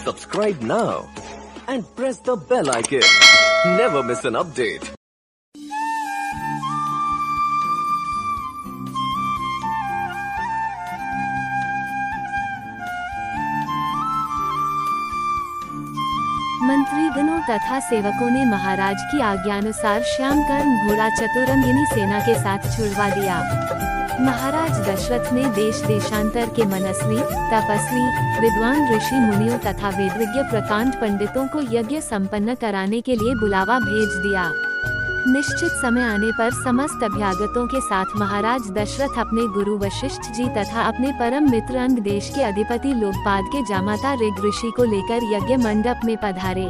Subscribe now and press the bell icon. Never miss an update. मंत्रीगणों तथा सेवकों ने महाराज की आज्ञानुसार श्यामकर्ण घोड़ा चतुरंगिनी सेना के साथ छुड़वा दिया। महाराज दशरथ ने देश देशांतर के मनस्वी, तपस्वी, विद्वान ऋषि मुनियों तथा वेदविज्ञ प्रकांड पंडितों को यज्ञ संपन्न कराने के लिए बुलावा भेज दिया। निश्चित समय आने पर समस्त अभ्यागतों के साथ महाराज दशरथ अपने गुरु वशिष्ठ जी तथा अपने परम मित्र अंग देश के अधिपति लोकपाद के जामाता ऋग ऋषि को लेकर यज्ञ मंडप में पधारे।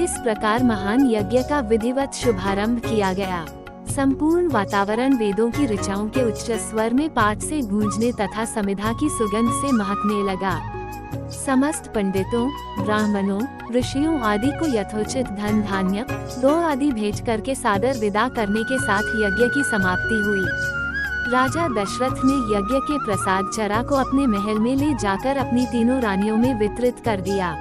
इस प्रकार महान यज्ञ का विधिवत शुभारंभ किया गया। संपूर्ण वातावरण वेदों की ऋचाओं के उच्च स्वर में पाठ से गूंजने तथा समिधा की सुगंध से महकने लगा। समस्त पंडितों, ब्राह्मणों, ऋषियों आदि को यथोचित धन धान्य, दो आदि भेज करके सादर विदा करने के साथ यज्ञ की समाप्ति हुई। राजा दशरथ ने यज्ञ के प्रसाद चरा को अपने महल में ले जाकर अपनी तीनों रानियों में वितरित कर दिया।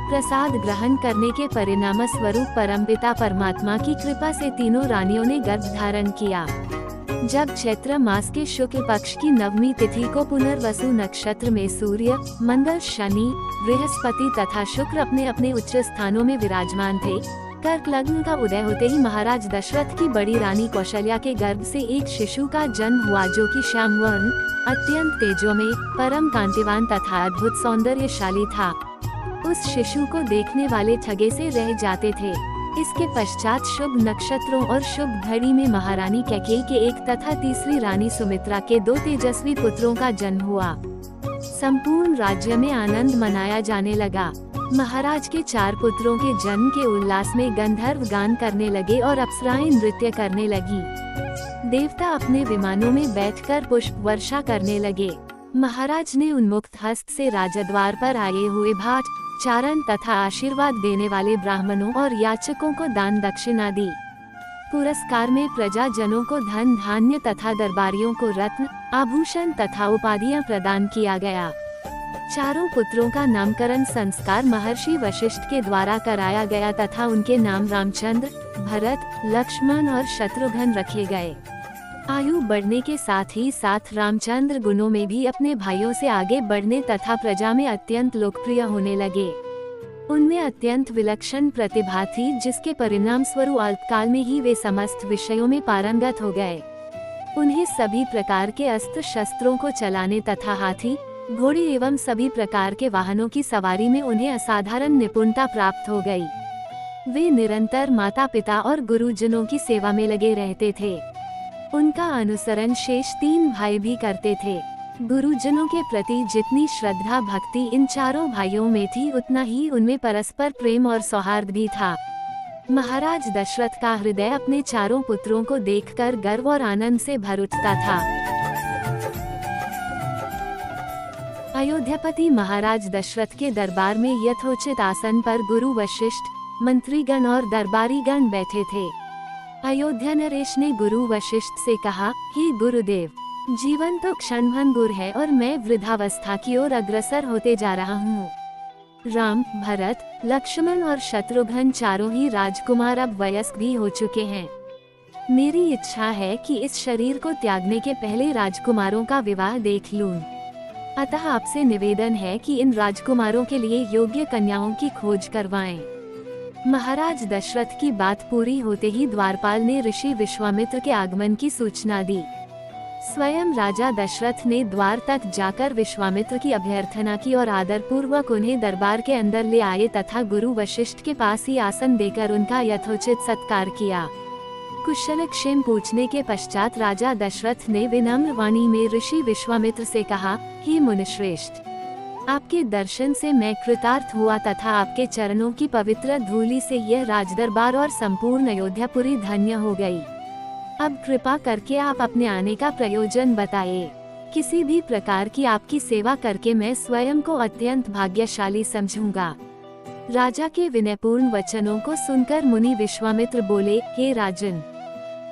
प्रसाद ग्रहण करने के परिणाम स्वरूप परमपिता परमात्मा की कृपा से तीनों रानियों ने गर्भ धारण किया। जब चैत्र मास के शुक्ल पक्ष की नवमी तिथि को पुनर्वसु नक्षत्र में सूर्य, मंगल, शनि, बृहस्पति तथा शुक्र अपने अपने उच्च स्थानों में विराजमान थे, कर्क लग्न का उदय होते ही महाराज दशरथ की बड़ी रानी कौशल्या के गर्भ से एक शिशु का जन्म हुआ जो कि श्याम वर्ण, अत्यंत तेजोमय, परम कांतिवान तथा अद्भुत सौंदर्यशाली था। उस शिशु को देखने वाले ठगे से रह जाते थे। इसके पश्चात शुभ नक्षत्रों और शुभ घड़ी में महारानी कैकेयी के एक तथा तीसरी रानी सुमित्रा के दो तेजस्वी पुत्रों का जन्म हुआ। संपूर्ण राज्य में आनंद मनाया जाने लगा। महाराज के 4 पुत्रों के जन्म के उल्लास में गंधर्व गान करने लगे और अप्सराएं नृत्य करने लगी। देवता अपने विमानों में बैठकर पुष्प वर्षा करने लगे। महाराज ने उन्मुक्त हस्त से राजद्वार पर आए हुए भाट, चारण तथा आशीर्वाद देने वाले ब्राह्मणों और याचकों को दान दक्षिणा दी। पुरस्कार में प्रजाजनों को धन धान्य तथा दरबारियों को रत्न, आभूषण तथा उपाधियां प्रदान किया गया। चारों पुत्रों का नामकरण संस्कार महर्षि वशिष्ठ के द्वारा कराया गया तथा उनके नाम रामचंद्र, भरत, लक्ष्मण और शत्रुघ्न रखे गए। आयु बढ़ने के साथ ही साथ रामचंद्र गुणों में भी अपने भाइयों से आगे बढ़ने तथा प्रजा में अत्यंत लोकप्रिय होने लगे। उनमें अत्यंत विलक्षण प्रतिभा थी जिसके परिणाम स्वरूप अल्पकाल में ही वे समस्त विषयों में पारंगत हो गए। उन्हें सभी प्रकार के अस्त्र शस्त्रों को चलाने तथा हाथी, घोड़े एवं सभी प्रकार के वाहनों की सवारी में उन्हें असाधारण निपुणता प्राप्त हो गई। वे निरंतर माता पिता और गुरुजनों की सेवा में लगे रहते थे। उनका अनुसरण शेष 3 भाई भी करते थे। गुरुजनों के प्रति जितनी श्रद्धा भक्ति इन चारों भाइयों में थी उतना ही उनमें परस्पर प्रेम और सौहार्द भी था। महाराज दशरथ का हृदय अपने चारों पुत्रों को देखकर गर्व और आनंद से भर उठता था। अयोध्यापति महाराज दशरथ के दरबार में यथोचित आसन पर गुरु वशिष्ठ, मंत्रीगण और दरबारीगण बैठे थे। अयोध्या नरेश ने गुरु वशिष्ठ से कहा, हे गुरुदेव, जीवन तो क्षणभंगुर है और मैं वृद्धावस्था की ओर अग्रसर होते जा रहा हूँ। राम, भरत, लक्ष्मण और शत्रुघ्न चारों ही राजकुमार अब वयस्क भी हो चुके हैं। मेरी इच्छा है कि इस शरीर को त्यागने के पहले राजकुमारों का विवाह देख लूं। अतः आपसे निवेदन है कि इन राजकुमारों के लिए योग्य कन्याओं की खोज करवाएं। महाराज दशरथ की बात पूरी होते ही द्वारपाल ने ऋषि विश्वामित्र के आगमन की सूचना दी। स्वयं राजा दशरथ ने द्वार तक जाकर विश्वामित्र की अभ्यर्थना की और आदर पूर्वक उन्हें दरबार के अंदर ले आए तथा गुरु वशिष्ठ के पास ही आसन देकर उनका यथोचित सत्कार किया। कुशल क्षेम पूछने के पश्चात राजा दशरथ ने विनम्र वाणी में ऋषि विश्वामित्र से कहा, हे मुनिश्रेष्ठ, आपके दर्शन से मैं कृतार्थ हुआ तथा आपके चरणों की पवित्र धूलि से यह राजदरबार और संपूर्ण अयोध्यापुरी धन्य हो गई। अब कृपा करके आप अपने आने का प्रयोजन बताइए। किसी भी प्रकार की आपकी सेवा करके मैं स्वयं को अत्यंत भाग्यशाली समझूंगा। राजा के विनयपूर्ण वचनों को सुनकर मुनि विश्वामित्र बोले, हे राजन,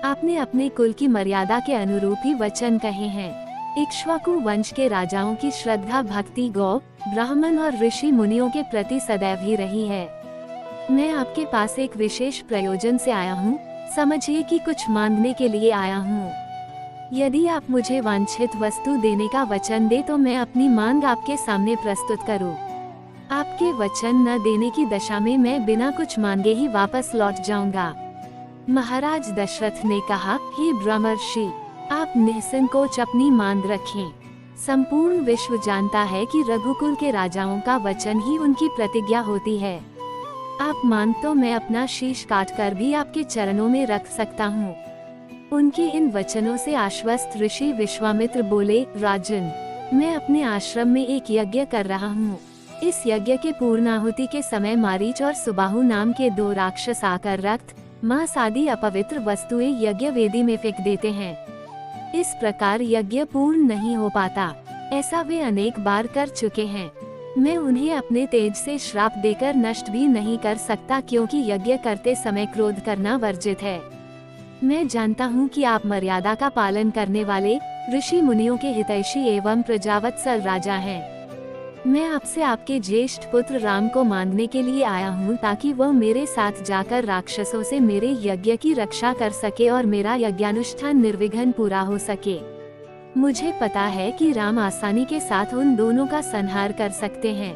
आपने अपने कुल की मर्यादा के अनुरूप ही वचन कहे हैं। इक्ष्वाकु वंश के राजाओं की श्रद्धा भक्ति गौ, ब्राह्मण और ऋषि मुनियों के प्रति सदैव ही रही है। मैं आपके पास एक विशेष प्रयोजन से आया हूँ, समझिए कि कुछ मांगने के लिए आया हूँ। यदि आप मुझे वांछित वस्तु देने का वचन दे तो मैं अपनी मांग आपके सामने प्रस्तुत करूँ। आपके वचन न देने की दशा में मैं बिना कुछ मांगे ही वापस लौट जाऊंगा। महाराज दशरथ ने कहा, हे ब्रह्मर्षि, आप निसंकोच अपनी मांग रखें। संपूर्ण विश्व जानता है कि रघुकुल के राजाओं का वचन ही उनकी प्रतिज्ञा होती है। आप मांग तो मैं अपना शीश काटकर भी आपके चरणों में रख सकता हूँ। उनके इन वचनों से आश्वस्त ऋषि विश्वामित्र बोले, राजन, मैं अपने आश्रम में एक यज्ञ कर रहा हूँ। इस यज्ञ के पूर्णाहुति के समय मारीच और सुबाहु नाम के 2 राक्षस आकर रक्त, मांस आदि अपवित्र वस्तुएं यज्ञ वेदी में फेंक देते हैं। इस प्रकार यज्ञ पूर्ण नहीं हो पाता। ऐसा वे अनेक बार कर चुके हैं। मैं उन्हें अपने तेज से श्राप देकर नष्ट भी नहीं कर सकता, क्योंकि यज्ञ करते समय क्रोध करना वर्जित है। मैं जानता हूँ कि आप मर्यादा का पालन करने वाले ऋषि मुनियों के हितैषी एवं प्रजावत्सल राजा हैं। मैं आपसे आपके ज्येष्ठ पुत्र राम को मांगने के लिए आया हूँ, ताकि वह मेरे साथ जाकर राक्षसों से मेरे यज्ञ की रक्षा कर सके और मेरा यज्ञानुष्ठान निर्विघ्न पूरा हो सके। मुझे पता है कि राम आसानी के साथ उन दोनों का संहार कर सकते हैं।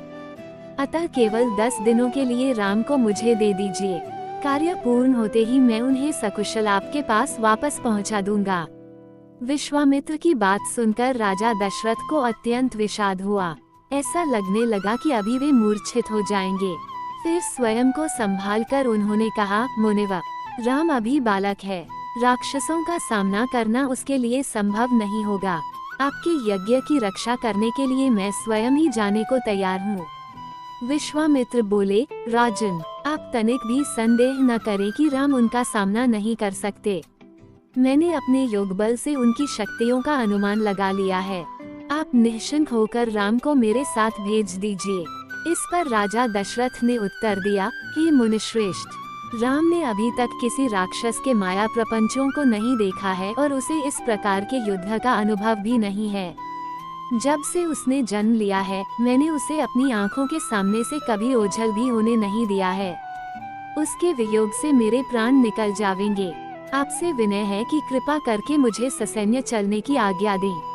अतः केवल 10 दिनों के लिए राम को मुझे दे दीजिए। कार्य पूर्ण होते ही मैं उन्हें सकुशल आपके पास वापस पहुंचा दूंगा। विश्वामित्र की बात सुनकर राजा दशरथ को अत्यंत विषाद हुआ। ऐसा लगने लगा कि अभी वे मूर्छित हो जाएंगे। फिर स्वयं को संभालकर उन्होंने कहा, मुनिवर, राम अभी बालक है। राक्षसों का सामना करना उसके लिए संभव नहीं होगा। आपके यज्ञ की रक्षा करने के लिए मैं स्वयं ही जाने को तैयार हूँ। विश्वामित्र बोले, राजन, आप तनिक भी संदेह न करें कि राम उनका सामना नहीं कर सकते। मैंने अपने योग बल से उनकी शक्तियों का अनुमान लगा लिया है। आप निश्चिंत होकर राम को मेरे साथ भेज दीजिए। इस पर राजा दशरथ ने उत्तर दिया, हे मुनिश्रेष्ठ, राम ने अभी तक किसी राक्षस के माया प्रपंचों को नहीं देखा है और उसे इस प्रकार के युद्ध का अनुभव भी नहीं है। जब से उसने जन्म लिया है, मैंने उसे अपनी आंखों के सामने से कभी ओझल भी होने नहीं दिया है। उसके वियोग से मेरे प्राण निकल जावेंगे। आपसे विनय है कि कृपा करके मुझे ससैन्य चलने की आज्ञा दें।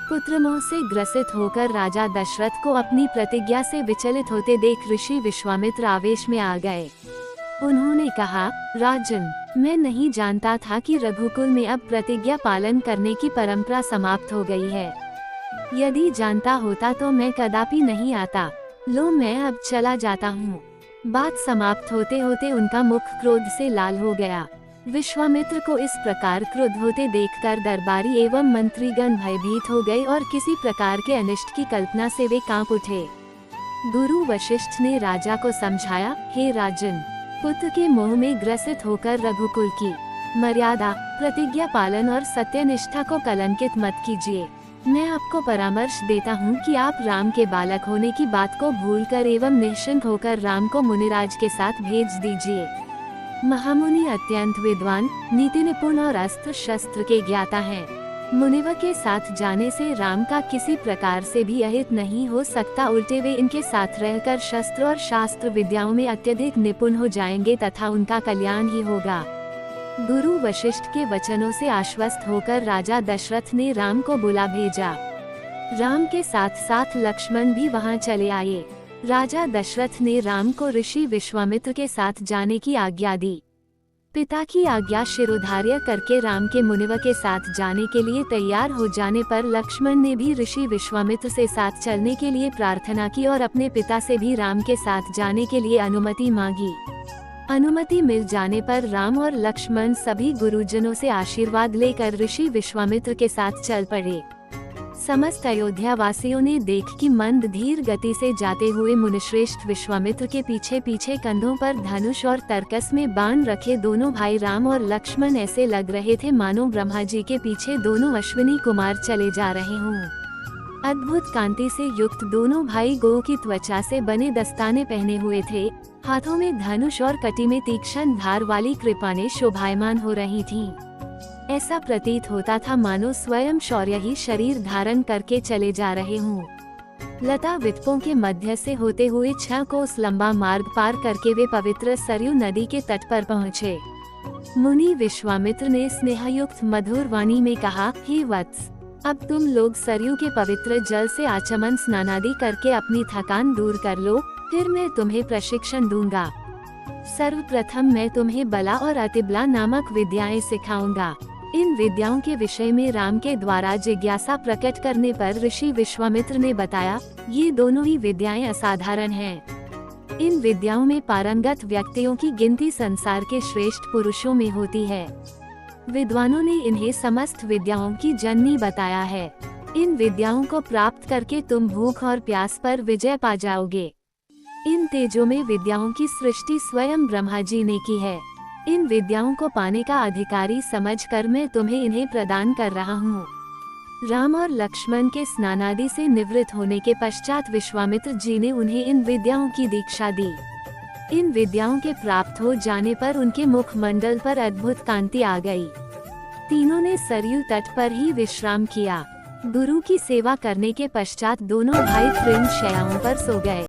पुत्रमोह से ग्रसित होकर राजा दशरथ को अपनी प्रतिज्ञा से विचलित होते देख ऋषि विश्वामित्र आवेश में आ गए। उन्होंने कहा, राजन, मैं नहीं जानता था कि रघुकुल में अब प्रतिज्ञा पालन करने की परंपरा समाप्त हो गई है। यदि जानता होता तो मैं कदापि नहीं आता। लो, मैं अब चला जाता हूँ। बात समाप्त होते होते उनका मुख क्रोध से लाल हो गया। विश्वामित्र को इस प्रकार क्रुद्ध होते देखकर दरबारी एवं मंत्रीगण भयभीत हो गए और किसी प्रकार के अनिष्ट की कल्पना से वे कांप उठे। गुरु वशिष्ठ ने राजा को समझाया, हे राजन, पुत्र के मोह में ग्रसित होकर रघुकुल की मर्यादा, प्रतिज्ञा पालन और सत्यनिष्ठा को कलंकित मत कीजिए। मैं आपको परामर्श देता हूँ कि आप राम के बालक होने की बात को भूलकर एवं निश्चिंत होकर राम को मुनिराज के साथ भेज दीजिए। महामुनि अत्यंत विद्वान, नीति निपुण और अस्त्र शस्त्र के ज्ञाता हैं। मुनिवर के साथ जाने से राम का किसी प्रकार से भी अहित नहीं हो सकता, उल्टे वे इनके साथ रहकर शस्त्र और शास्त्र विद्याओं में अत्यधिक निपुण हो जाएंगे तथा उनका कल्याण ही होगा। गुरु वशिष्ठ के वचनों से आश्वस्त होकर राजा दशरथ ने राम को बुला भेजा। राम के साथ साथ लक्ष्मण भी वहां चले आए। राजा दशरथ ने राम को ऋषि विश्वामित्र के साथ जाने की आज्ञा दी। पिता की आज्ञा शिरोधार्य करके राम के मुनिवर के साथ जाने के लिए तैयार हो जाने पर लक्ष्मण ने भी ऋषि विश्वामित्र से साथ चलने के लिए प्रार्थना की और अपने पिता से भी राम के साथ जाने के लिए अनुमति मांगी। अनुमति मिल जाने पर राम और लक्ष्मण सभी गुरुजनों से आशीर्वाद लेकर ऋषि विश्वामित्र के साथ चल पड़े। समस्त अयोध्या वासियों ने देख कि मंद धीर गति से जाते हुए मुनिश्रेष्ठ विश्वामित्र के पीछे पीछे कंधों पर धनुष और तरकस में बाण रखे दोनों भाई राम और लक्ष्मण ऐसे लग रहे थे मानो ब्रह्मा जी के पीछे दोनों अश्विनी कुमार चले जा रहे हों। अद्भुत कांति से युक्त दोनों भाई गौ की त्वचा से बने दस्ताने पहने हुए थे। हाथों में धनुष और कटी में तीक्ष्ण धार वाली कृपानें शोभायमान हो रही थीं। ऐसा प्रतीत होता था मानो स्वयं शौर्य ही शरीर धारण करके चले जा रहे हों। लता वितपों के मध्य से होते हुए 6 कोस लंबा मार्ग पार करके वे पवित्र सरयू नदी के तट पर पहुँचे। मुनि विश्वामित्र ने स्नेहयुक्त मधुर वाणी में कहा, हे वत्स, अब तुम लोग सरयू के पवित्र जल से आचमन स्नानादि करके अपनी थकान दूर कर लो, फिर मैं तुम्हें प्रशिक्षण दूंगा। सर्वप्रथम मैं तुम्हें बला और अतिबला नामक विद्याएं सिखाऊंगा। इन विद्याओं के विषय में राम के द्वारा जिज्ञासा प्रकट करने पर ऋषि विश्वामित्र ने बताया, ये दोनों ही विद्याएं असाधारण हैं। इन विद्याओं में पारंगत व्यक्तियों की गिनती संसार के श्रेष्ठ पुरुषों में होती है। विद्वानों ने इन्हें समस्त विद्याओं की जननी बताया है। इन विद्याओं को प्राप्त करके तुम भूख और प्यास पर विजय पा जाओगे। इन तेजों में विद्याओं की सृष्टि स्वयं ब्रह्मा जी ने की है। इन विद्याओं को पाने का अधिकारी समझकर मैं तुम्हें इन्हें प्रदान कर रहा हूँ। राम और लक्ष्मण के स्नानादि से निवृत्त होने के पश्चात विश्वामित्र जी ने उन्हें इन विद्याओं की दीक्षा दी। इन विद्याओं के प्राप्त हो जाने पर उनके मुखमंडल पर अद्भुत कांति आ गई। तीनों ने सरयू तट पर ही विश्राम किया। गुरु की सेवा करने के पश्चात दोनों भाई तृण शैयाओं पर सो गए।